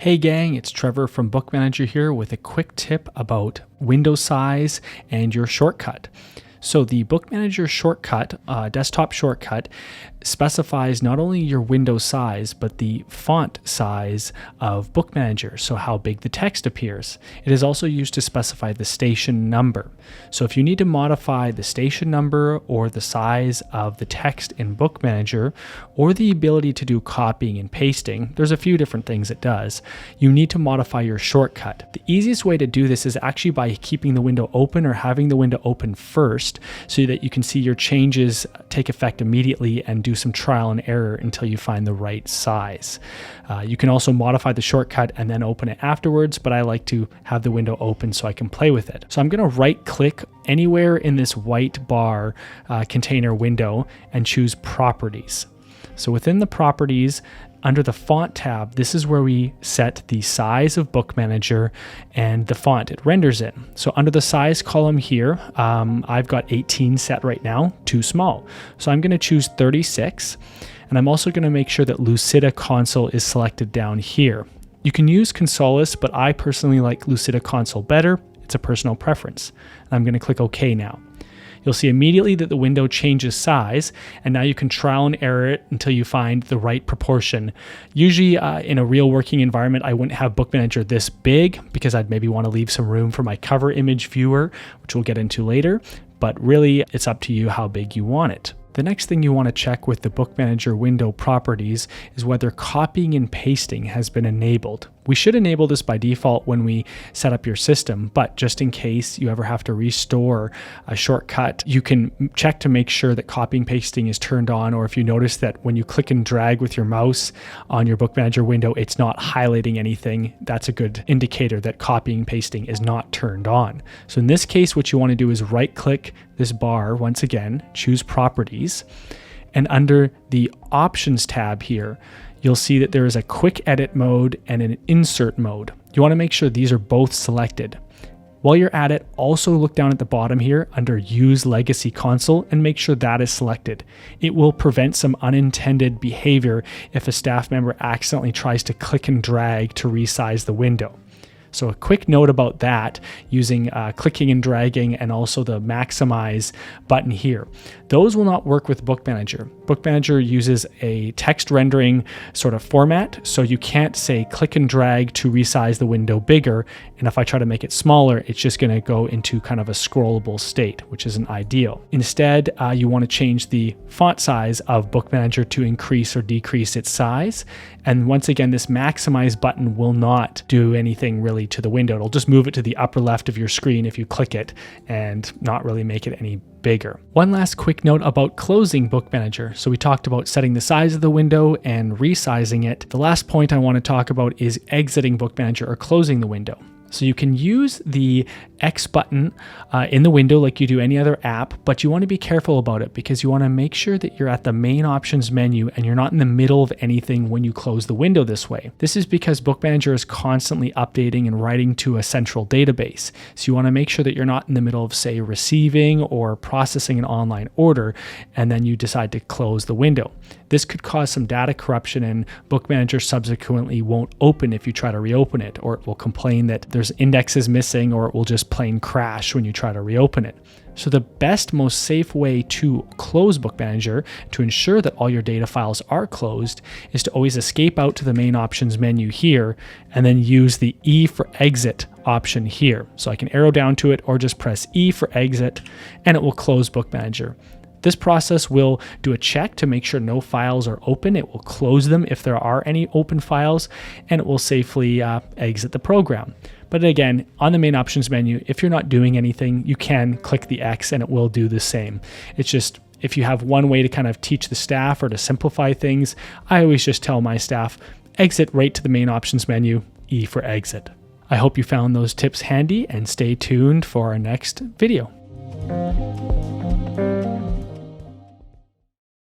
Hey gang, it's Trevor from Bookmanager here with a quick tip about window size and your shortcut. So the Bookmanager shortcut, desktop shortcut, specifies not only your window size, but the font size of Bookmanager, so how big the text appears. It is also used to specify the station number. So if you need to modify the station number or the size of the text in Bookmanager, or the ability to do copying and pasting, there's a few different things it does, you need to modify your shortcut. The easiest way to do this is actually by keeping the window open or having the window open first so that you can see your changes take effect immediately and do some trial and error until you find the right size. You can also modify the shortcut and then open it afterwards, but I like to have the window open so I can play with it. So I'm going to right click anywhere in this white bar container window and choose Properties. So within the Properties, under the Font tab, this is where we set the size of Bookmanager and the font it renders in. So under the size column here, I've got 18 set right now, too small. So I'm going to choose 36, and I'm also going to make sure that Lucida Console is selected down here. You can use Consolis, but I personally like Lucida Console better. It's a personal preference. And I'm going to click OK now. You'll see immediately that the window changes size, and now you can trial and error it until you find the right proportion. Usually in a real working environment, I wouldn't have Bookmanager this big because I'd maybe want to leave some room for my cover image viewer, which we'll get into later, but really it's up to you how big you want it. The next thing you want to check with the Bookmanager window properties is whether copying and pasting has been enabled. We should enable this by default when we set up your system, but just in case you ever have to restore a shortcut, you can check to make sure that copying and pasting is turned on, or if you notice that when you click and drag with your mouse on your Bookmanager window, it's not highlighting anything, that's a good indicator that copying and pasting is not turned on. So in this case, what you want to do is right click this bar once again, choose Properties, and under the Options tab here, you'll see that there is a quick edit mode and an insert mode. You want to make sure these are both selected. While you're at it, also look down at the bottom here under Use Legacy Console and make sure that is selected. It will prevent some unintended behavior if a staff member accidentally tries to click and drag to resize the window. So a quick note about that, using clicking and dragging and also the maximize button here. Those will not work with Bookmanager. Bookmanager uses a text rendering sort of format, so you can't say click and drag to resize the window bigger, and if I try to make it smaller, it's just going to go into kind of a scrollable state, which isn't ideal. Instead, you want to change the font size of Bookmanager to increase or decrease its size, and once again, this maximize button will not do anything really to the window. It'll just move it to the upper left of your screen if you click it and not really make it any bigger. One last quick note about closing Bookmanager. So we talked about setting the size of the window and resizing it. The last point I want to talk about is exiting Bookmanager or closing the window. So you can use the X button in the window like you do any other app, but you want to be careful about it because you want to make sure that you're at the main options menu and you're not in the middle of anything when you close the window this way. This is because Bookmanager is constantly updating and writing to a central database. So you want to make sure that you're not in the middle of, say, receiving or processing an online order, and then you decide to close the window. This could cause some data corruption, and Bookmanager subsequently won't open if you try to reopen it, or it will complain that there's indexes missing, or it will just plain crash when you try to reopen it. So the best, most safe way to close Bookmanager to ensure that all your data files are closed is to always escape out to the main options menu here and then use the E for exit option here. So I can arrow down to it or just press E for exit and it will close Bookmanager. This process will do a check to make sure no files are open. It will close them if there are any open files, and it will safely exit the program. But again, on the main options menu, if you're not doing anything, you can click the X and it will do the same. It's just, if you have one way to kind of teach the staff or to simplify things, I always just tell my staff, exit right to the main options menu, E for exit. I hope you found those tips handy and stay tuned for our next video.